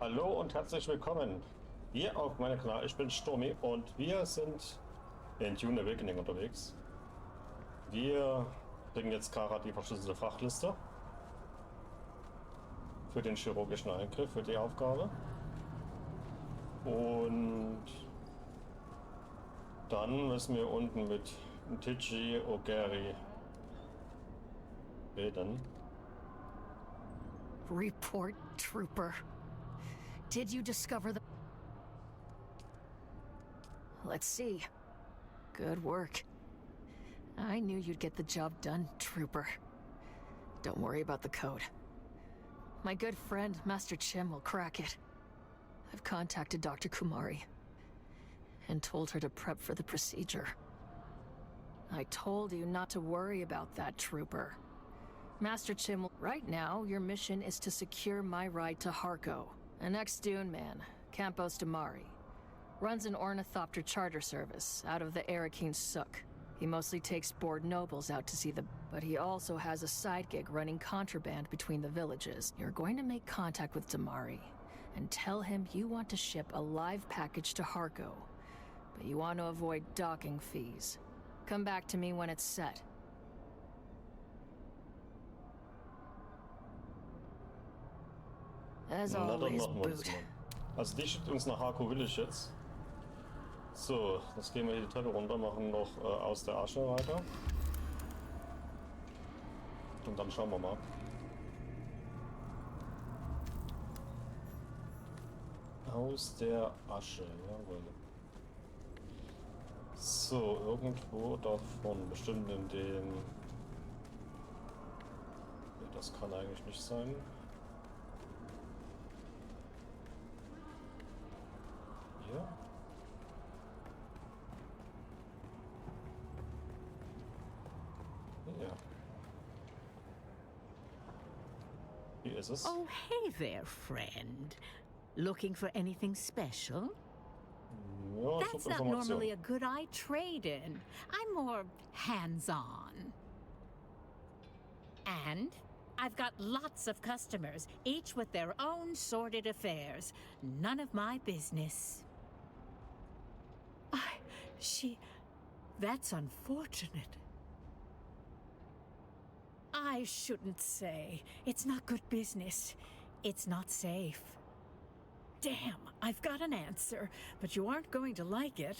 Hallo und herzlich willkommen hier auf meinem Kanal. Ich bin Stormy und wir sind in Dune Awakening unterwegs. Wir bringen jetzt Kara die verschlüsselte Frachtliste für den chirurgischen Eingriff, für die Aufgabe. Und dann müssen wir unten mit Tiji Ogeri reden. Report, Trooper. Did you discover the... Let's see. Good work. I knew you'd get the job done, Trooper. Don't worry about the code. My good friend, Master Chim, will crack it. I've contacted Dr. Kumari and told her to prep for the procedure. I told you not to worry about that, Trooper. Master Chim, right now, your mission is to secure my ride to Harko. An ex-Dune man, Campos Damari, runs an ornithopter charter service out of the Arakeen Suk. He mostly takes bored nobles out to see the... But he also has a side gig running contraband between the villages. You're going to make contact with Damari and tell him you want to ship a live package to Harko, but you want to avoid docking fees. Come back to me when it's set. As always, Boot. Also die schickt uns nach Harko Village jetzt. So, jetzt gehen wir hier die Treppe runter, machen noch aus der Asche weiter. Und dann schauen wir mal. Aus der Asche, jawohl. So, irgendwo davon, bestimmt in den... Nee, das kann eigentlich nicht sein. Hier? Ja. Hier ist es. Oh, hey there, friend. Looking for anything special? Ja, That's not normally a good eye trade-in. I'm more hands-on. And I've got lots of customers, each with their own sordid affairs. None of my business. That's unfortunate. I shouldn't say. It's not good business. It's not safe. Damn, I've got an answer, but you aren't going to like it.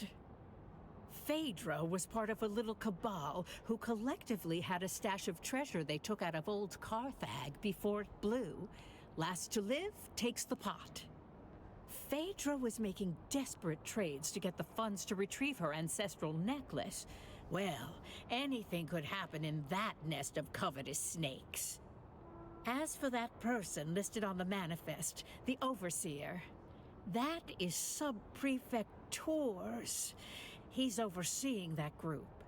Phaedra was part of a little cabal who collectively had a stash of treasure they took out of old Carthag before it blew. Last to live takes the pot. Phaedra was making desperate trades to get the funds to retrieve her ancestral necklace. Well, anything could happen in that nest of covetous snakes. As for that person listed on the manifest, the Overseer, that is Sub-Prefect Tours. He's overseeing that group.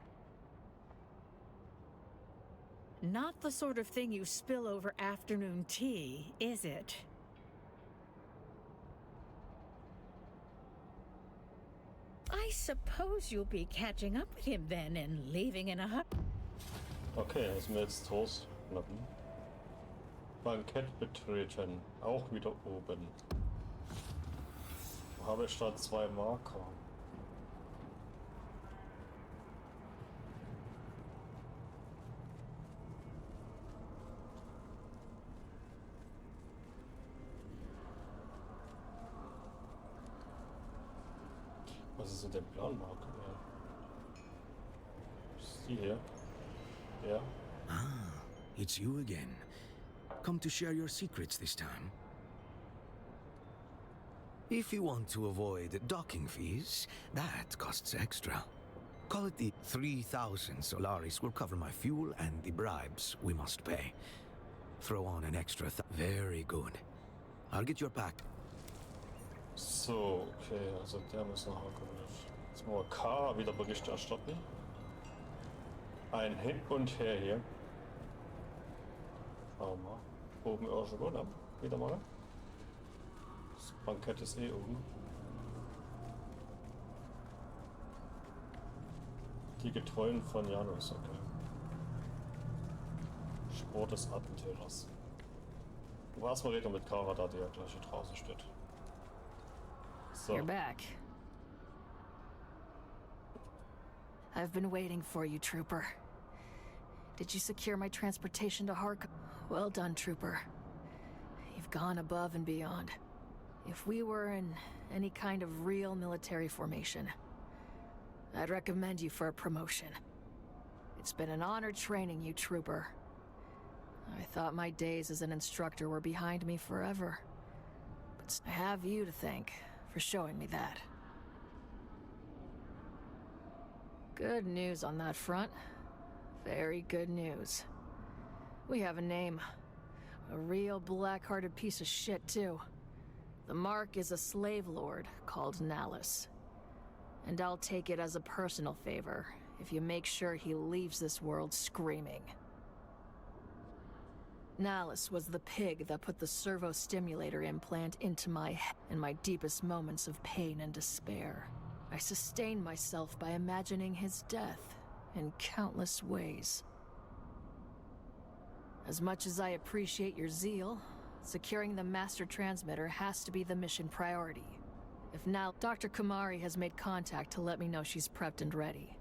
Not the sort of thing you spill over afternoon tea, is it? I suppose you'll be catching up with him then and leaving in a hurry. Okay, müssen wir jetzt Toast schnappen. Bankett betreten. Auch wieder oben. Habe ich da 2 Marker. Was ist mit dem Planmarker? Ist die hier? Ja. Ah, it's you again. Come to share your secrets this time. If you want to avoid docking fees, that costs extra. Call it the 3,000 Solaris will cover my fuel and the bribes we must pay. Throw on an extra Very good. I'll get your pack. So, okay, also der muss noch kommen. Jetzt müssen wir K wieder Bericht erstatten. Ein Hin und Her hier. Schauen wir mal. Oben irgendwo, ne? Wieder mal. Das Bankett ist eh oben. Die Getreuen von Janus, okay. Spur des Attentäters. War erstmal reden mit Kara, da die ja gleich hier draußen steht. So, You're back. I've been waiting for you, Trooper. Did you secure my transportation to Hark? Well done, Trooper. You've gone above and beyond. If we were in any kind of real military formation, I'd recommend you for a promotion. It's been an honor training you, Trooper. I thought my days as an instructor were behind me forever. But I have you to thank for showing me that. Good news on that front. Very good news. We have a name. A real black-hearted piece of shit, too. The Mark is a slave lord called Nallus. And I'll take it as a personal favor if you make sure he leaves this world screaming. Nallus was the pig that put the servo-stimulator implant into my head in my deepest moments of pain and despair. I sustained myself by imagining his death in countless ways. As much as I appreciate your zeal, securing the master transmitter has to be the mission priority. If now, Dr. Kumari has made contact to let me know she's prepped and ready.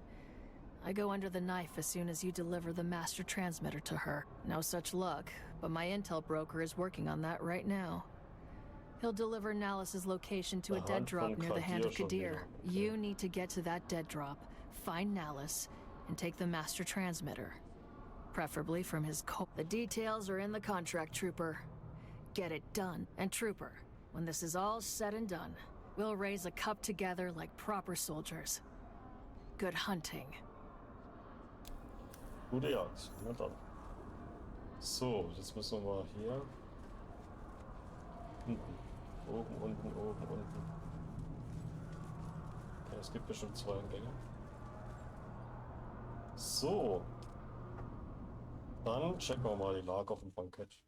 I go under the knife as soon as you deliver the master transmitter to her. No such luck, but my intel broker is working on that right now. He'll deliver Nallus's location to a dead drop near the Hand of Kadir. You need to get to that dead drop, find Nallus, and take the master transmitter. Preferably from his The details are in the contract, Trooper. Get it done. And Trooper, when this is all said and done, we'll raise a cup together like proper soldiers. Good hunting. Gute Jagd. Na dann. So, jetzt müssen wir mal hier. Unten. Oben, unten, oben, unten. Okay, es gibt bestimmt 2 Gänge. So. Dann checken wir mal die Lage auf dem Bankett.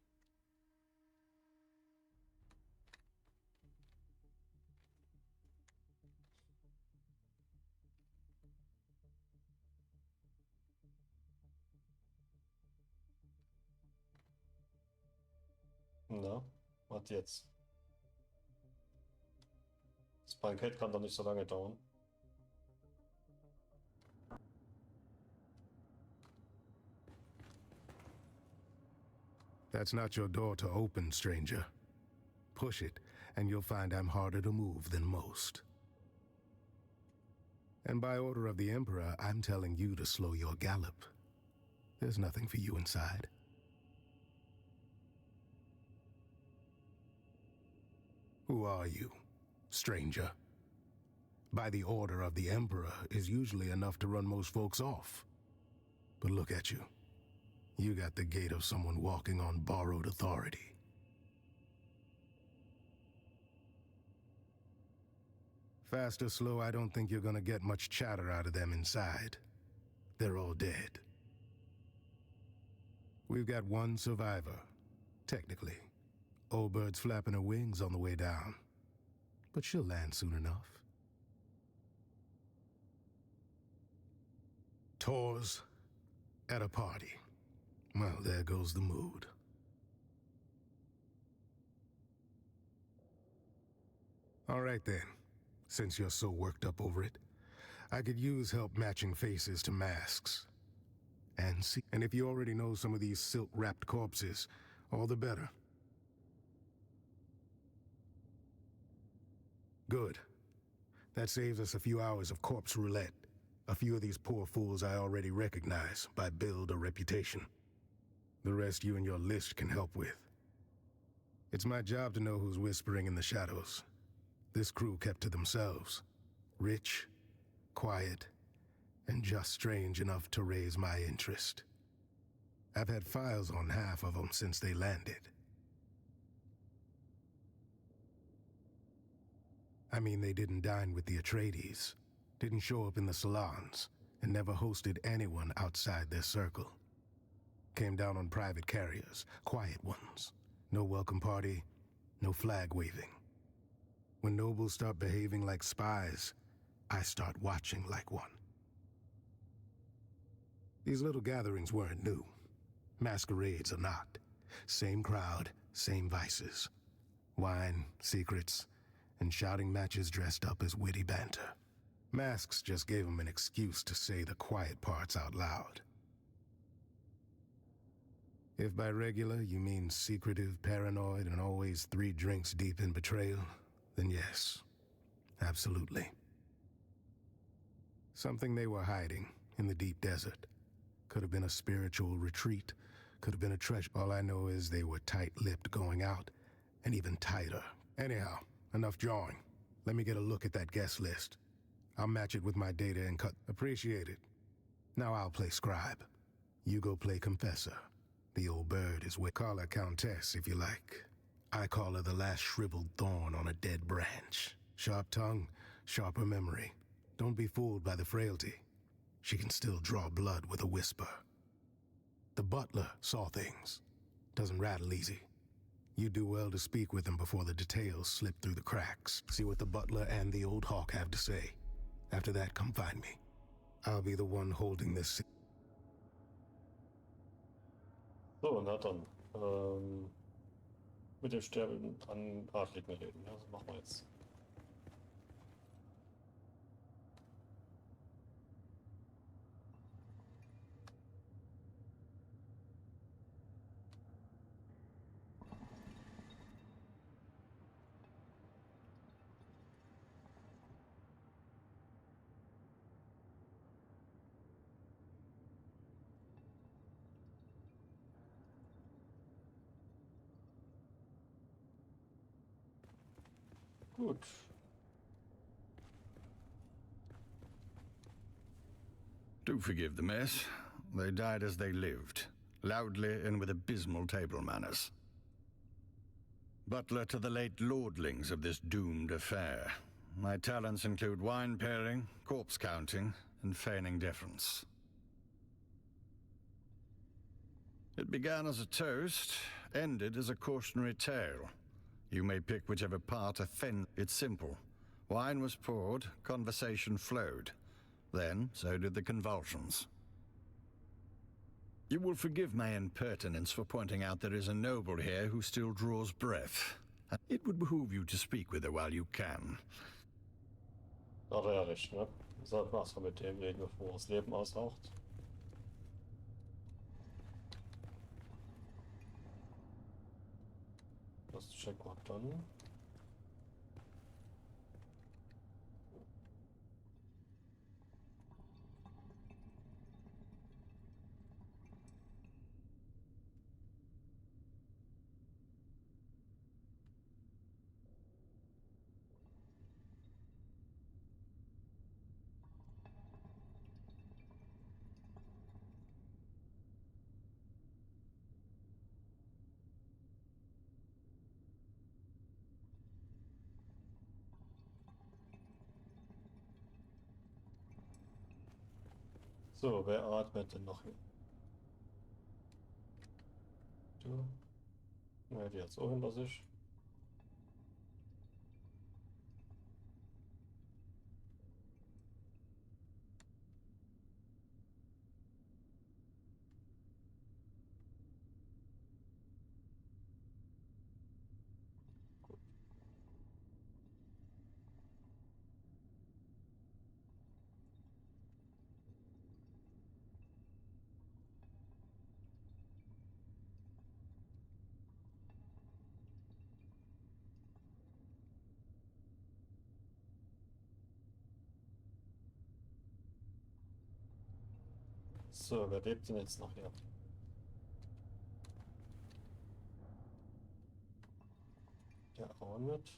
Na, was jetzt? Das Bankett kann doch nicht so lange dauern. That's not your door to open, stranger. Push it, and you'll find I'm harder to move than most. And by order of the Emperor, I'm telling you to slow your gallop. There's nothing for you inside. Who are you, stranger? By the order of the Emperor is usually enough to run most folks off. But look at you. You got the gait of someone walking on borrowed authority. Fast or slow, I don't think you're gonna get much chatter out of them inside. They're all dead. We've got one survivor, technically. Old bird's flapping her wings on the way down. But she'll land soon enough. Tours at a party. Well, there goes the mood. All right then. Since you're so worked up over it, I could use help matching faces to masks. And if you already know some of these silk-wrapped corpses, all the better. Good. That saves us a few hours of corpse roulette. A few of these poor fools I already recognize by build or reputation. The rest you and your list can help with. It's my job to know who's whispering in the shadows. This crew kept to themselves. Rich, quiet, and just strange enough to raise my interest. I've had files on half of them since they landed. I mean, they didn't dine with the Atreides, didn't show up in the salons, and never hosted anyone outside their circle. Came down on private carriers, quiet ones. No welcome party, no flag waving. When nobles start behaving like spies, I start watching like one. These little gatherings weren't new. Masquerades are not. Same crowd, same vices. Wine, secrets, and shouting matches dressed up as witty banter. Masks just gave him an excuse to say the quiet parts out loud. If by regular you mean secretive, paranoid, and always 3 drinks deep in betrayal, then yes, absolutely. Something they were hiding in the deep desert. Could have been a spiritual retreat, could have been a treasure. All I know is they were tight-lipped going out, and even tighter. Anyhow, enough jawing. Let me get a look at that guest list. I'll match it with my data and cut. Appreciate it. Now I'll play scribe. You go play confessor. The old bird is what. Call her countess if you like. I call her the last shriveled thorn on a dead branch. Sharp tongue, sharper memory. Don't be fooled by the frailty. She can still draw blood with a whisper. The butler saw things. Doesn't rattle easy. You do well to speak with him before the details slip through the cracks. See what the butler and the old hawk have to say. After that, come find me. I'll be the one holding this. So, na dann. Mit dem Sterben an Adligen reden. Ja, das machen wir jetzt. Gut. Do forgive the mess. They died as they lived, loudly and with abysmal table manners. Butler to the late lordlings of this doomed affair. My talents include wine pairing, corpse counting, and feigning deference. It began as a toast, ended as a cautionary tale. You may pick whichever part offends. It's simple. Wine was poured, conversation flowed. Then, so did the convulsions. You will forgive my impertinence for pointing out there is a noble here who still draws breath. It would behoove you to speak with her while you can. Hat er ja recht, ne? Sollten wir erstmal mit dem reden, bevor er das Leben aushaucht. Das checken wir dann. So, wer atmet denn noch hier? Du? Ja, die hat's auch hinter sich. So, wer lebt denn jetzt noch hier? Der auch mit.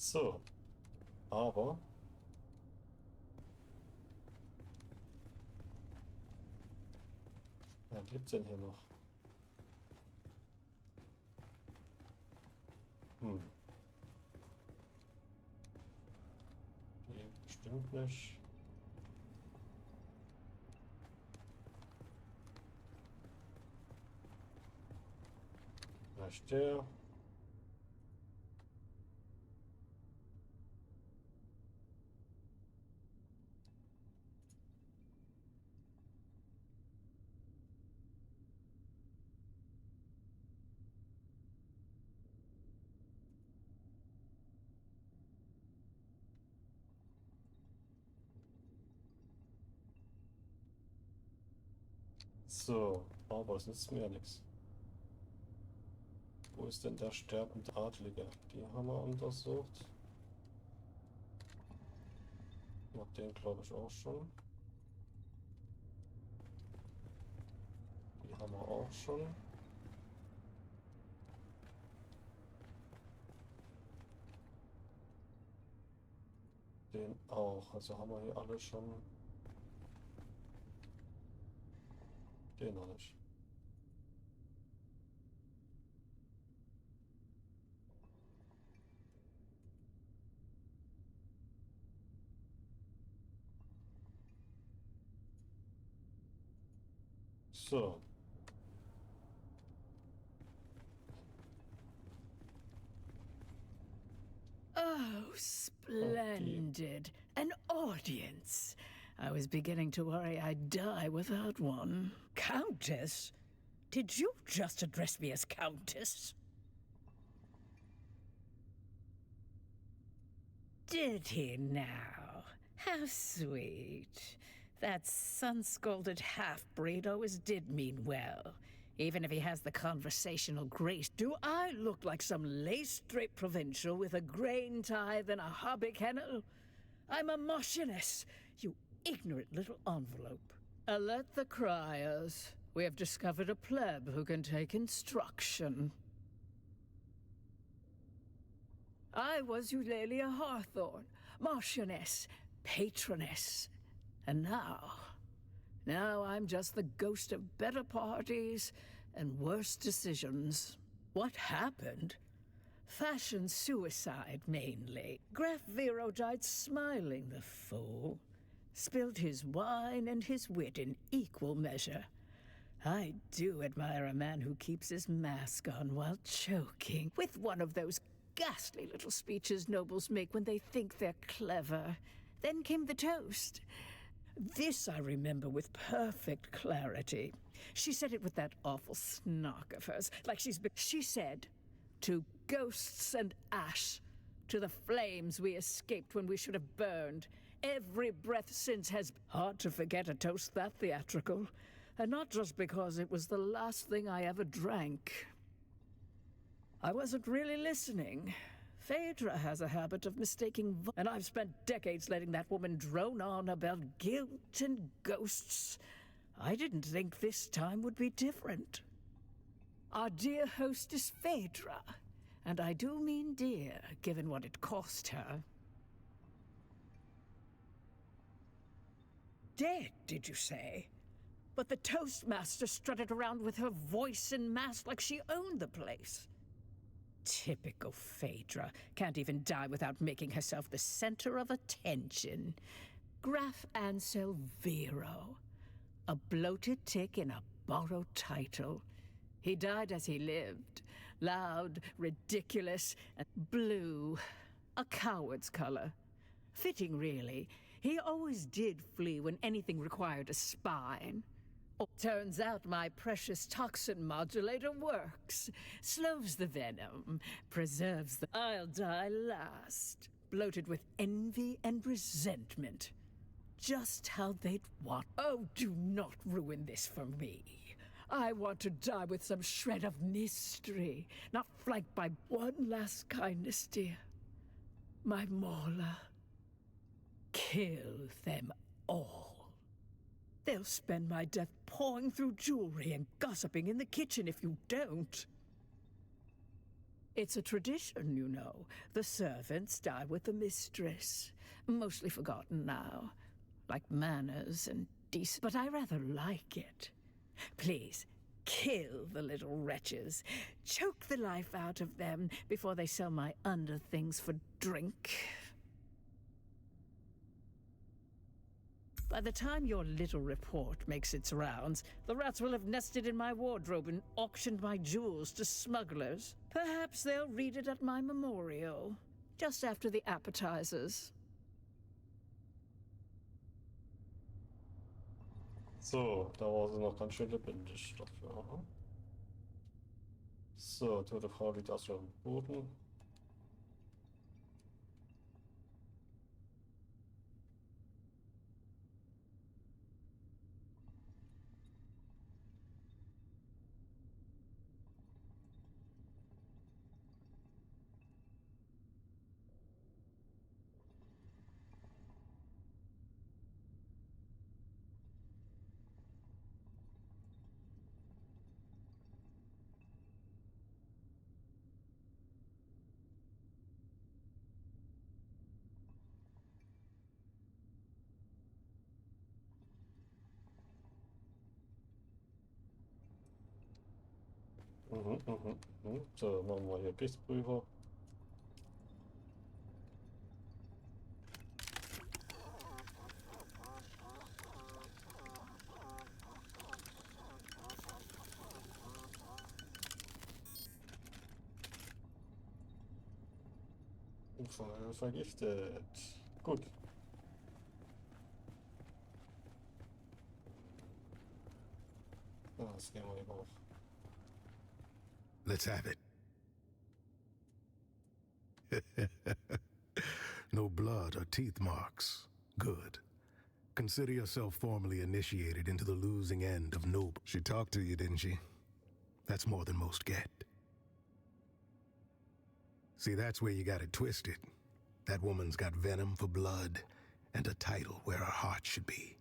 So, aber wer lebt denn hier noch? Die bestimmt nicht. Vielleicht der. So, aber es nützt mir ja nichts. Wo ist denn der sterbende Adlige? Die haben wir untersucht. Ja, den glaube ich auch schon. Die haben wir auch schon. Den auch. Also haben wir hier alle schon. Den noch nicht. So. Oh, splendid. An audience. I was beginning to worry I'd die without one. Countess? Did you just address me as Countess? Did he now? How sweet. That sun-scalded half-breed always did mean well. Even if he has the conversational grace. Do I look like some lace-draped provincial with a grain tithe and a hobby kennel? I'm a Marchioness, you ignorant little envelope. Alert the criers. We have discovered a pleb who can take instruction. I was Eulalia Hawthorne, Marchioness, Patroness. And now I'm just the ghost of better parties and worse decisions. What happened? Fashion suicide, mainly. Graf Vero died smiling, the fool. Spilled his wine and his wit in equal measure. I do admire a man who keeps his mask on while choking, with one of those ghastly little speeches nobles make when they think they're clever. Then came the toast. This I remember with perfect clarity. She said it with that awful snark of hers, like she said, "To ghosts and ash, to the flames we escaped when we should have burned. Every breath since has..." Hard to forget a toast that theatrical. And not just because it was the last thing I ever drank. I wasn't really listening. Phaedra has a habit of mistaking and I've spent decades letting that woman drone on about guilt and ghosts. I didn't think this time would be different. Our dear hostess Phaedra, and I do mean dear, given what it cost her. Dead, did you say? But the Toastmaster strutted around with her voice and mask like she owned the place. Typical Phaedra. Can't even die without making herself the center of attention. Graf Ansel Vero. A bloated tick in a borrowed title. He died as he lived. Loud, ridiculous, and blue. A coward's color. Fitting, really. He always did flee when anything required a spine. Turns out my precious toxin modulator works. Slows the venom, preserves the... I'll die last, bloated with envy and resentment. Just how they'd want. Oh, do not ruin this for me. I want to die with some shred of mystery, not flanked by one last kindness, dear. My Morla. Kill them all. They'll spend my death pawing through jewelry and gossiping in the kitchen if you don't. It's a tradition, you know. The servants die with the mistress. Mostly forgotten now. Like manners and decent. But I rather like it. Please, kill the little wretches. Choke the life out of them before they sell my underthings for drink. By the time your little report makes its rounds, the rats will have nested in my wardrobe and auctioned my jewels to smugglers. Perhaps they'll read it at my memorial, just after the appetizers. So, da war sie noch ganz schön lebendig dafür. Aha. So, tote Frau liegt aus dem Boden. So, machen wir hier Gerichtsprüfer. Vergiftet. Gut. Das gehen wir eben auch. Let's have it. No blood or teeth marks. Good. Consider yourself formally initiated into the losing end of noble. She talked to you, didn't she? That's more than most get. See, that's where you got it twisted. That woman's got venom for blood and a title where her heart should be.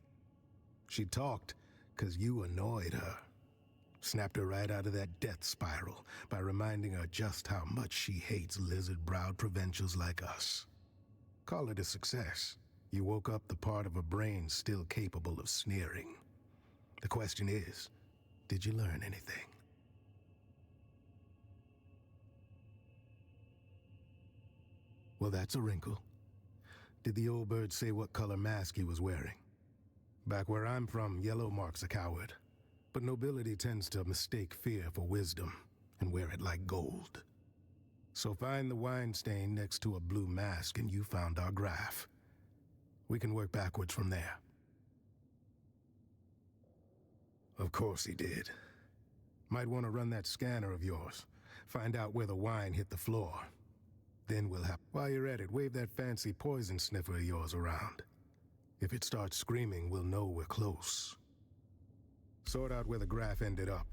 She talked 'cause you annoyed her. Snapped her right out of that death spiral by reminding her just how much she hates lizard-browed provincials like us. Call it a success. You woke up the part of her brain still capable of sneering. The question is, did you learn anything? Well, that's a wrinkle. Did the old bird say what color mask he was wearing? Back where I'm from, yellow marks a coward. But nobility tends to mistake fear for wisdom and wear it like gold. So find the wine stain next to a blue mask and you found our graph. We can work backwards from there. Of course he did. Might want to run that scanner of yours. Find out where the wine hit the floor. Then we'll have... While you're at it, wave that fancy poison sniffer of yours around. If it starts screaming, we'll know we're close. Sort out where the graph ended up.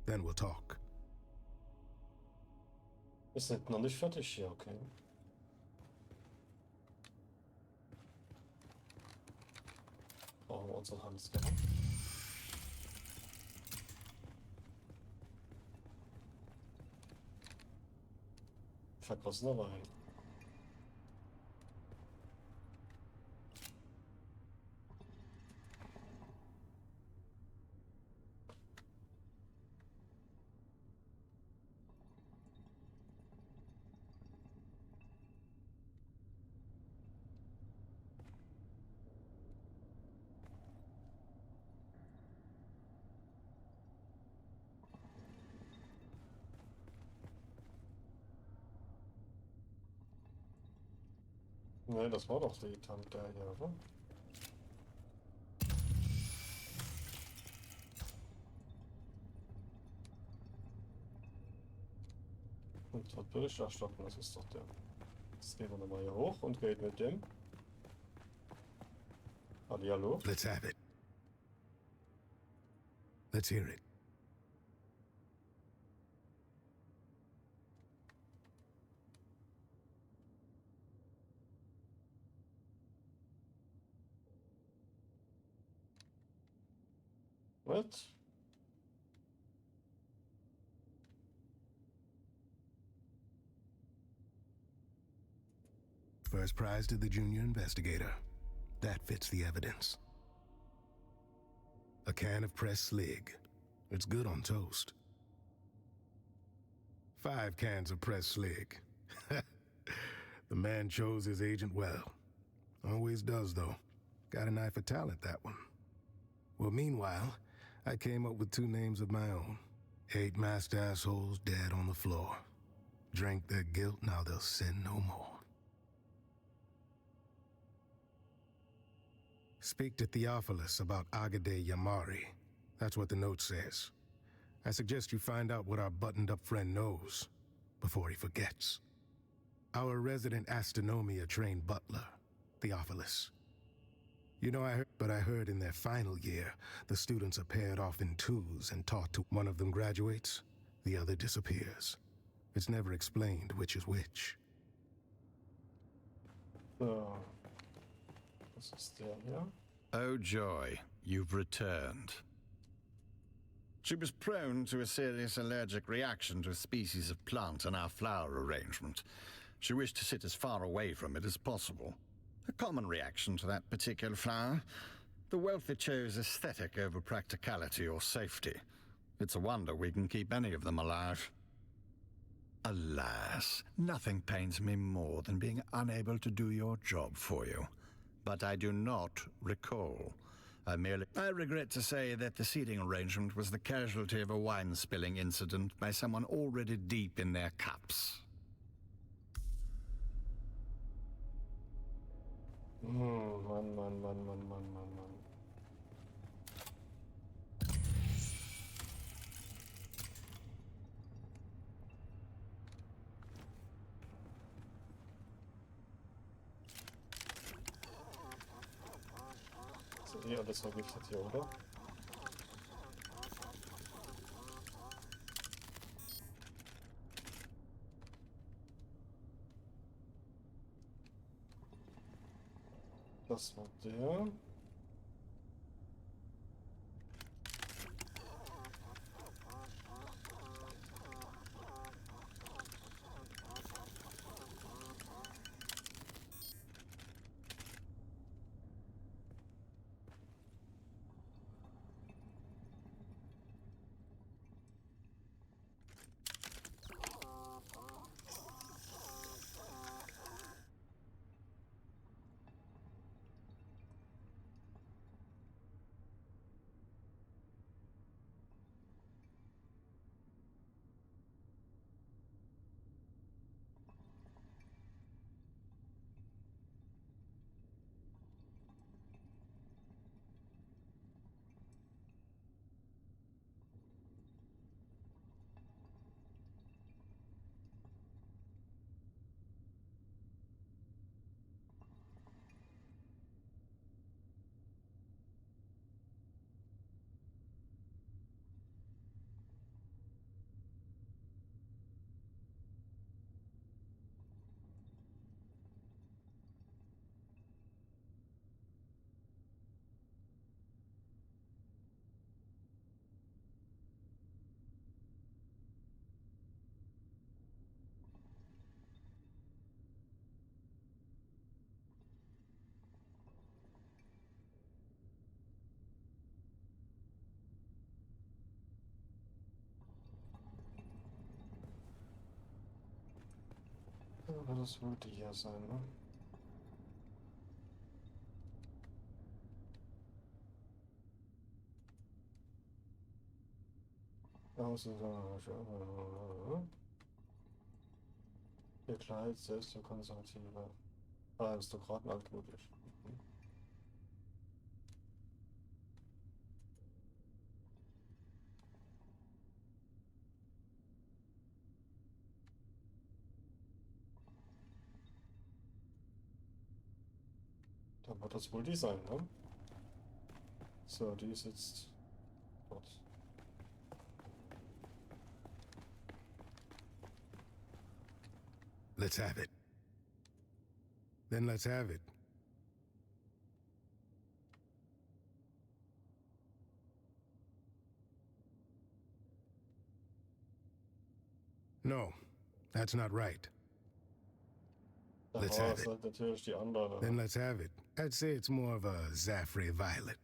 Then we'll talk. Wir sind noch nicht fertig hier, okay. Brauchen wir unsere Handscanner. Vergossener Wein. Ne, das war doch die Tante hier, oder? Und dort Bericht erstatten, das ist doch der. Jetzt gehen wir nochmal hier hoch und reden mit dem. Hallo? Let's have it. Let's hear it. What? First prize to the junior investigator. That fits the evidence. A can of pressed slig. It's good on toast. 5 cans of pressed slig. The man chose his agent well. Always does, though. Got an eye for talent, that one. Well, meanwhile, I came up with 2 names of my own. 8 masked assholes dead on the floor. Drank their guilt, now they'll sin no more. Speak to Theophilus about Agade Yamari. That's what the note says. I suggest you find out what our buttoned-up friend knows before he forgets. Our resident astronomia-trained butler, Theophilus. You know, I heard in their final year, the students are paired off in 2s and taught to one of them graduates, the other disappears. It's never explained which is which. So. Was ist der hier? Oh joy, you've returned. She was prone to a serious allergic reaction to a species of plant in our flower arrangement. She wished to sit as far away from it as possible. A common reaction to that particular flower. The wealthy chose aesthetic over practicality or safety. It's a wonder we can keep any of them alive. Alas, nothing pains me more than being unable to do your job for you. But I do not recall. I regret to say that the seating arrangement was the casualty of a wine-spilling incident by someone already deep in their cups. Mann. Das ist alles vergiftet hier, oder? Das war der. Aber das würde hier sein, ne? Ihr Kleid, selbst der konservative Aristokraten altmodisch. Dann wird das wohl die sein, ne? So, die ist jetzt dort. Let's have it. Then let's have it. No, that's not right. Dann Let's war have es it. halt natürlich die andere. Then let's have it. I'd say it's more of a Zaffre violet.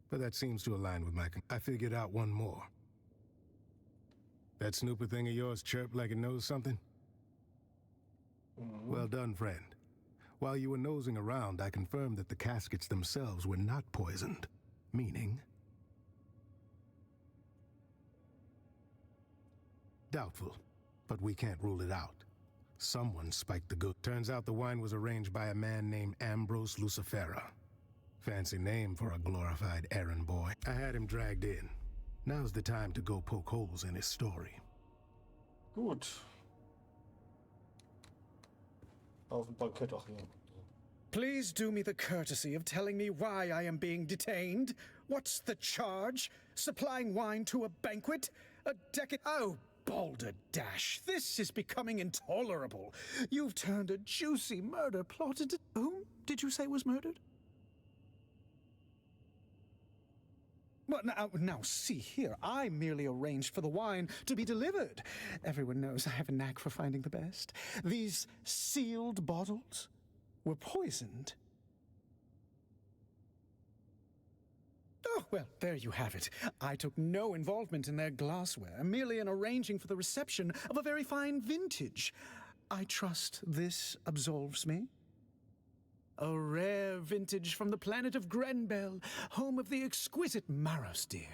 But that seems to align with my... I figured out one more. That snooper thing of yours chirped like it knows something? Well done, friend. While you were nosing around, I confirmed that the caskets themselves were not poisoned. Meaning? Doubtful, but we can't rule it out. Someone spiked the good. Turns out the wine was arranged by a man named Ambrose Lucifera. Fancy name for a glorified errand boy. I had him dragged in. Now's the time to go poke holes in his story. Gut. Auf dem Bankett, ach ja. Please do me the courtesy of telling me why I am being detained. What's the charge? Supplying wine to a banquet? A decade... Oh, Balderdash, this is becoming intolerable. You've turned a juicy murder plot into... Whom did you say was murdered? Well, now, see here. I merely arranged for the wine to be delivered. Everyone knows I have a knack for finding the best. These sealed bottles were poisoned. Oh, well, there you have it. I took no involvement in their glassware, merely in arranging for the reception of a very fine vintage. I trust this absolves me. A rare vintage from the planet of Grenbel, home of the exquisite Maros deer.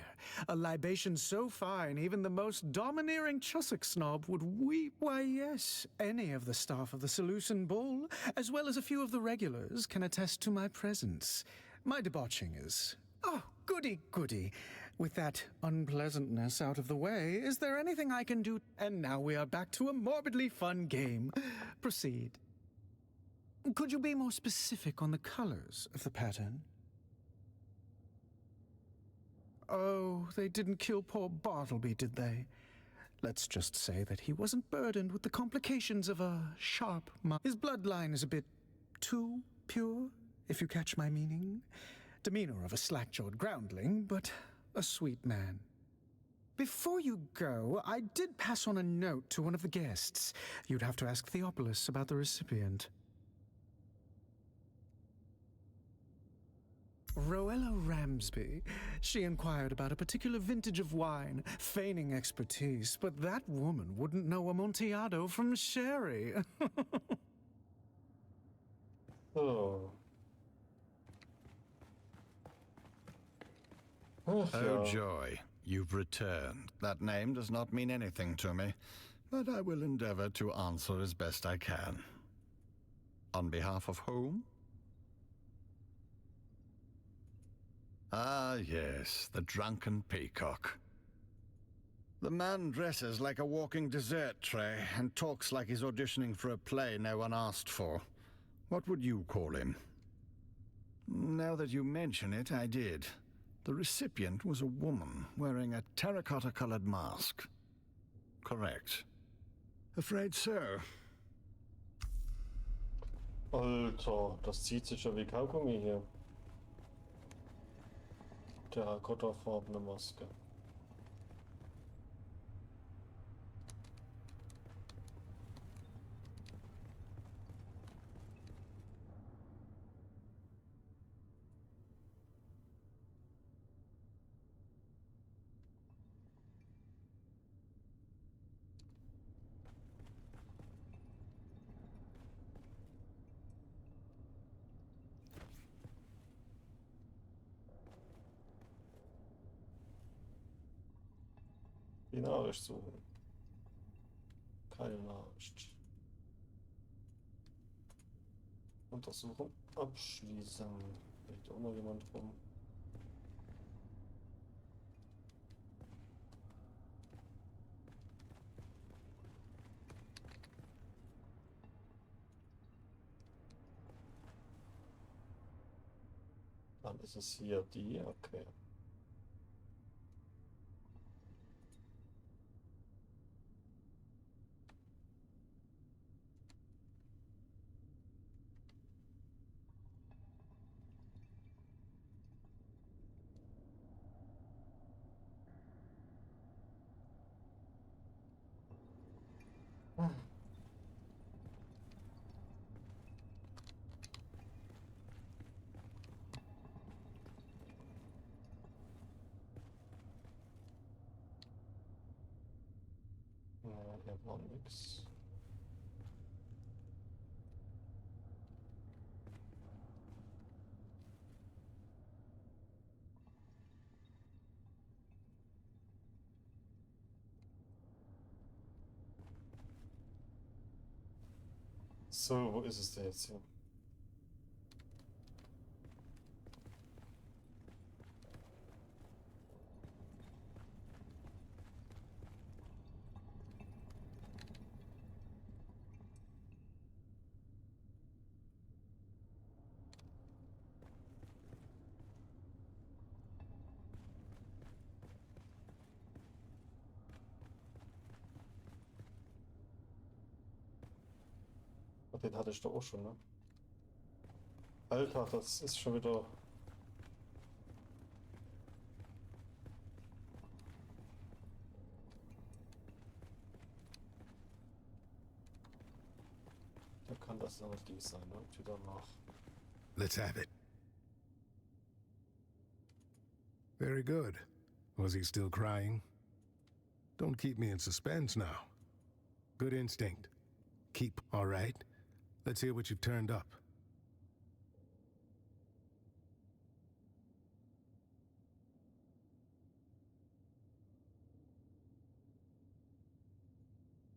A libation so fine, even the most domineering Chussock snob would weep. Why, yes, any of the staff of the Seleucid Bull, as well as a few of the regulars, can attest to my presence. My debauching is... Oh, goody, goody. With that unpleasantness out of the way, is there anything I can do? And now we are back to a morbidly fun game. Proceed. Could you be more specific on the colors of the pattern? Oh, they didn't kill poor Bartleby, did they? Let's just say that he wasn't burdened with the complications of a sharp mind. His bloodline is a bit too pure, if you catch my meaning. Demeanor of a slack-jawed groundling, but a sweet man. Before you go, I did pass on a note to one of the guests. You'd have to ask Theopolis about the recipient. Roella Ramsby. She inquired about a particular vintage of wine, feigning expertise, but that woman wouldn't know Amontillado from sherry. So. Ach, Oh, ja. joy. You've returned. That name does not mean anything to me, but I will endeavor to answer as best I can. On behalf of whom? Ah, yes, the drunken peacock. The man dresses like a walking dessert tray and talks like he's auditioning for a play no one asked for. What would you call him? Now that you mention it, I did. The recipient was a woman wearing a terracotta-colored mask. Correct. Afraid so. Alter, das zieht sich ja wie Kaugummi hier. Terrakottafarbene Maske. Die Nachricht suchen. Keine Nachricht. Untersuchung abschließen. Liegt auch noch jemand rum. Dann ist es hier die, okay. Ja, hier war nix. So, wo ist es denn jetzt hier? Ach, den hatte ich doch auch schon, ne? Alter, das ist schon wieder... Da kann das aber die sein, ne? Wieder nach... Let's have it. Very good. Was he still crying? Don't keep me in suspense now. Good instinct. Keep, all right? Let's hear what you've turned up.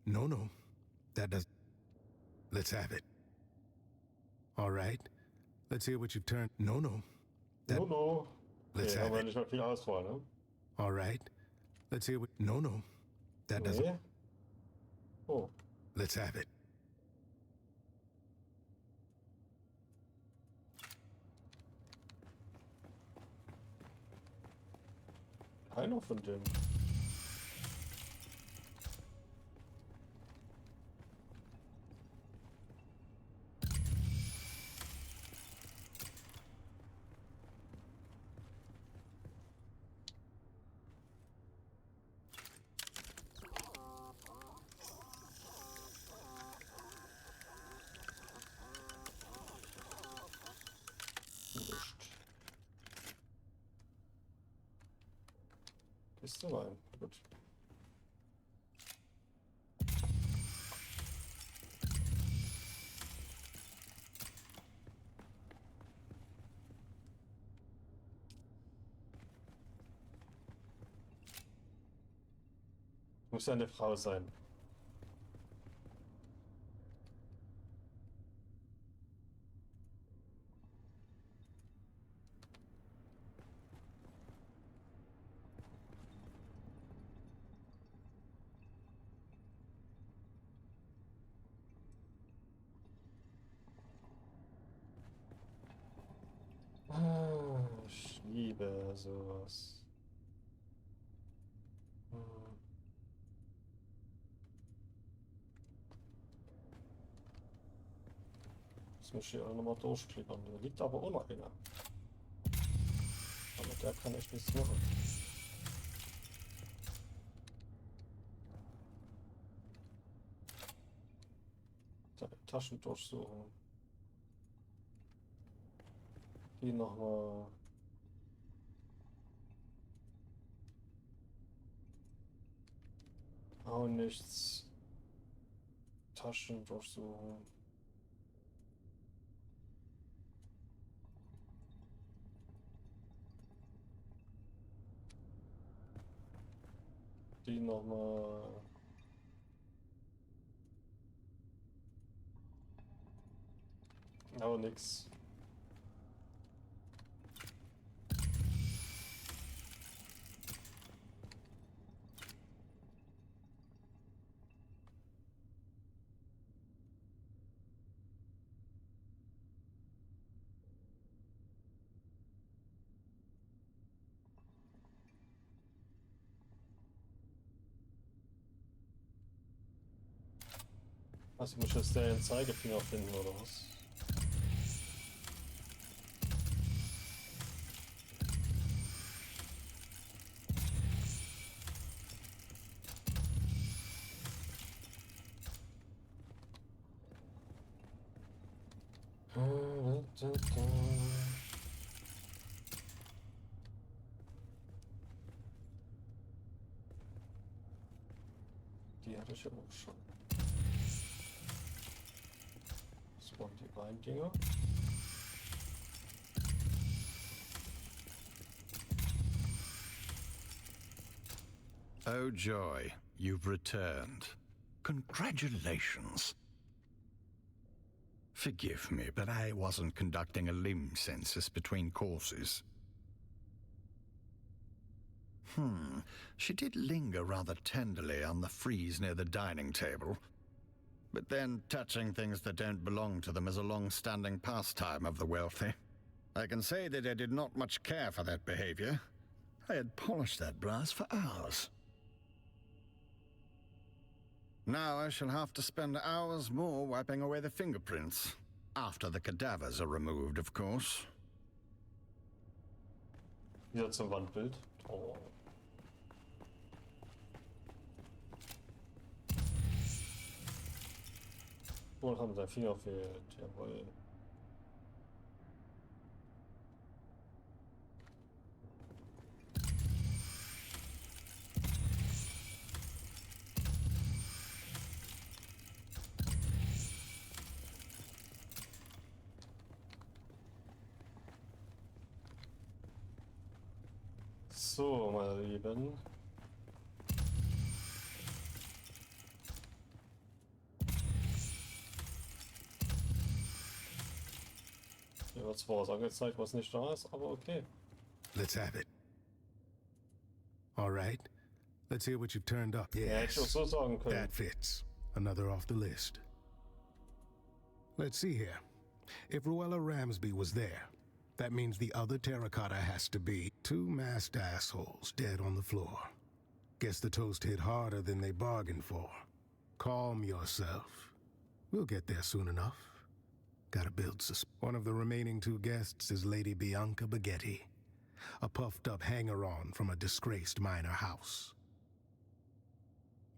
No. That does... Let's have it. All right? Let's hear what you've turned... No. That... No. Let's Okay, have haben wir it. nicht mehr viel Auswahl, ne? All right? Let's hear what... No. That doesn't... Nee. Oh. Let's have it. Keiner von denen. Nicht. Ist da rein. Gut. Muss ja eine Frau sein. Ich liebe sowas. Das muss ich hier auch nochmal durchklickern. Da liegt aber auch noch einer. Aber der kann echt nichts machen. Taschen durchsuchen. Die nochmal. Auch nichts. Taschen durchsuchen. Die nochmal. Auch nix. Also muss ich jetzt den Zeigefinger finden oder was? Die hatte ich ja auch schon. Das waren die beiden Dinger. Oh joy, you've returned. Congratulations. Forgive me, but I wasn't conducting a limb census between courses. She did linger rather tenderly on the frieze near the dining table. But then touching things that don't belong to them is a long-standing pastime of the wealthy. I can say that I did not much care for that behavior. I had polished that brass for hours. Now I shall have to spend hours more wiping away the fingerprints. After the cadavers are removed, of course. Wieder zum Wandbild. Oh. Wohl haben sein Finger fehlt, jawohl. So, meine Lieben. Hier wird zwar was angezeigt, was nicht da ist, aber okay. Let's have it. All right. Let's hear what you've turned up. Ja, hätte ich auch so sagen können. That fits. Another off the list. Let's see here. If Ruella Ramsby was there, that means the other terracotta has to be two masked assholes dead on the floor. Guess the toast hit harder than they bargained for. Calm yourself. We'll get there soon enough. Gotta build One of the remaining two guests is Lady Bianca Baghetti, a puffed-up hanger-on from a disgraced minor house.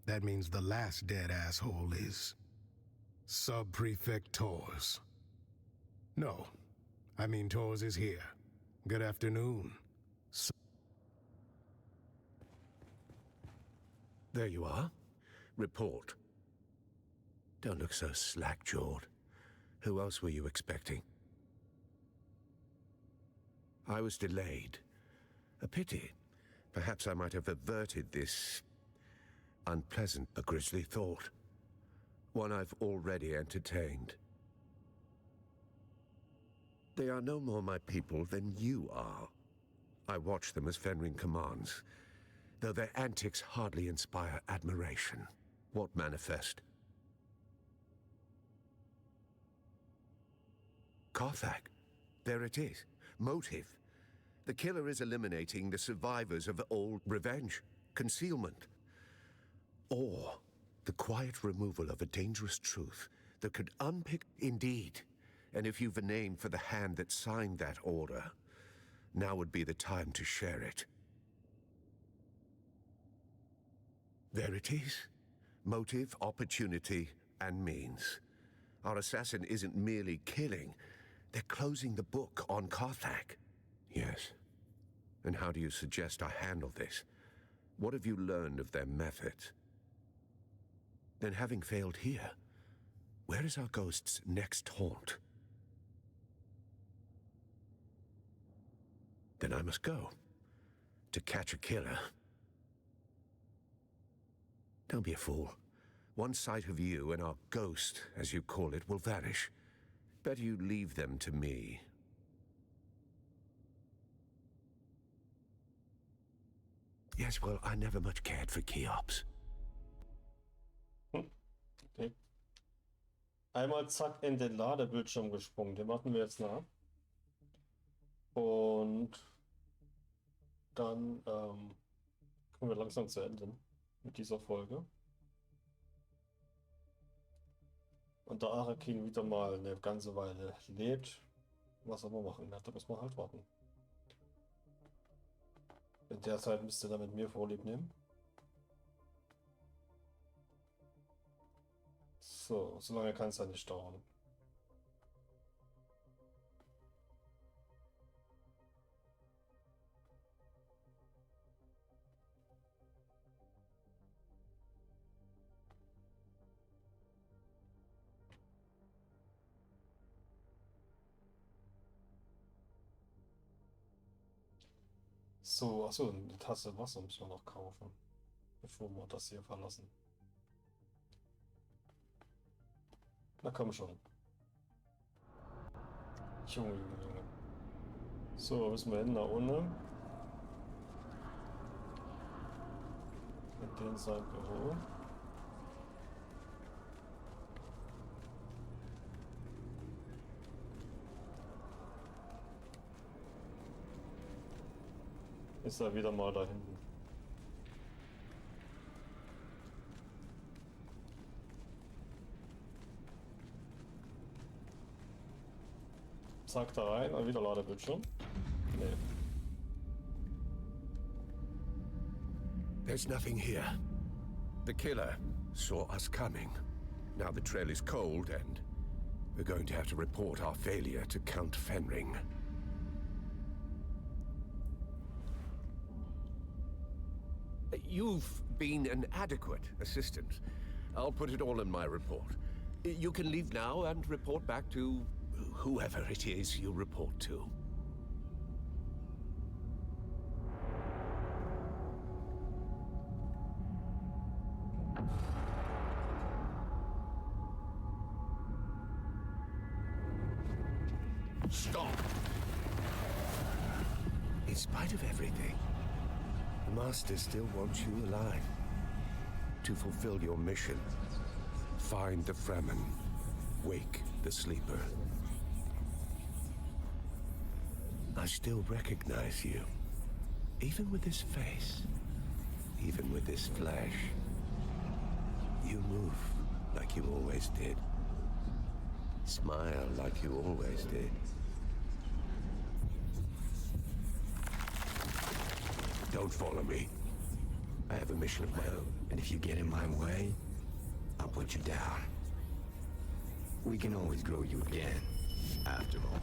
That means the last dead asshole is Sub-Prefect Tors. No, I mean Tors is here. Good afternoon. There you are. Report. Don't look so slack-jawed. Who else were you expecting? I was delayed. A pity. Perhaps I might have averted this unpleasant, a grisly thought. One I've already entertained. They are no more my people than you are. I watch them as Fenring commands, though their antics hardly inspire admiration. What manifest? Carthag. There it is. Motive. The killer is eliminating the survivors of old revenge, concealment, or the quiet removal of a dangerous truth that could unpick. Indeed. And if you've a name for the hand that signed that order, now would be the time to share it. There it is. Motive, opportunity, and means. Our assassin isn't merely killing. They're closing the book on Carthag. Yes. And how do you suggest I handle this? What have you learned of their methods? Then having failed here, where is our ghost's next haunt? Then I must go. To catch a killer. Don't be a fool. One sight of you and our ghost, as you call it, will vanish. Better you leave them to me. Yes, well, I never much cared for Cheops. Okay. Einmal zack in den Ladebildschirm gesprungen. Den machen wir jetzt nach. Und dann kommen wir langsam zu Ende mit dieser Folge. Und da Arakin wieder mal eine ganze Weile lebt, was soll man machen? Ja, da muss man halt warten. In der Zeit müsst ihr dann mit mir Vorlieb nehmen. So, so lange kann es ja nicht dauern. So, achso, eine Tasse Wasser müssen wir noch kaufen, bevor wir das hier verlassen. Na komm schon. Junge, Junge, Junge. So, müssen wir hin nach unten. In sein Büro. Ist er wieder mal da hinten. Zack, da rein und wieder Ladebildschirm. Nee. There's nothing here. The killer saw us coming. Now the trail is cold and we're going to have to report our failure to Count Fenring. You've been an adequate assistant. I'll put it all in my report. You can leave now and report back to whoever it is you report to. Stop! In spite of everything, the Master still wants you alive. To fulfill your mission, find the Fremen, wake the sleeper. I still recognize you. Even with this face, even with this flesh. You move like you always did. Smile like you always did. Don't follow me. I have a mission of my own. And if you get in my way, I'll put you down. We can always grow you again, after all.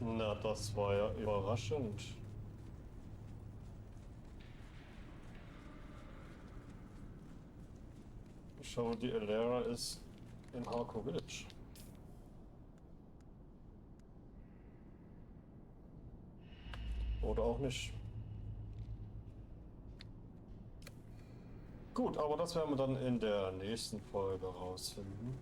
Na, das war ja überraschend. Schau, die Alera ist in Harco Village. Oder auch nicht. Gut, aber das werden wir dann in der nächsten Folge rausfinden.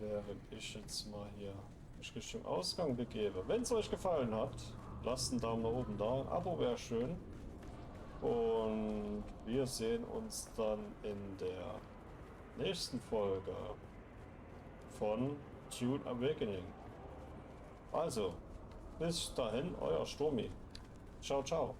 Während ich jetzt mal hier mich Richtung Ausgang begebe. Wenn es euch gefallen hat, lasst einen Daumen nach oben da. Ein Abo wäre schön. Und wir sehen uns dann in der nächsten Folge von Dune Awakening. Also, bis dahin, euer Sturmi. Ciao, ciao.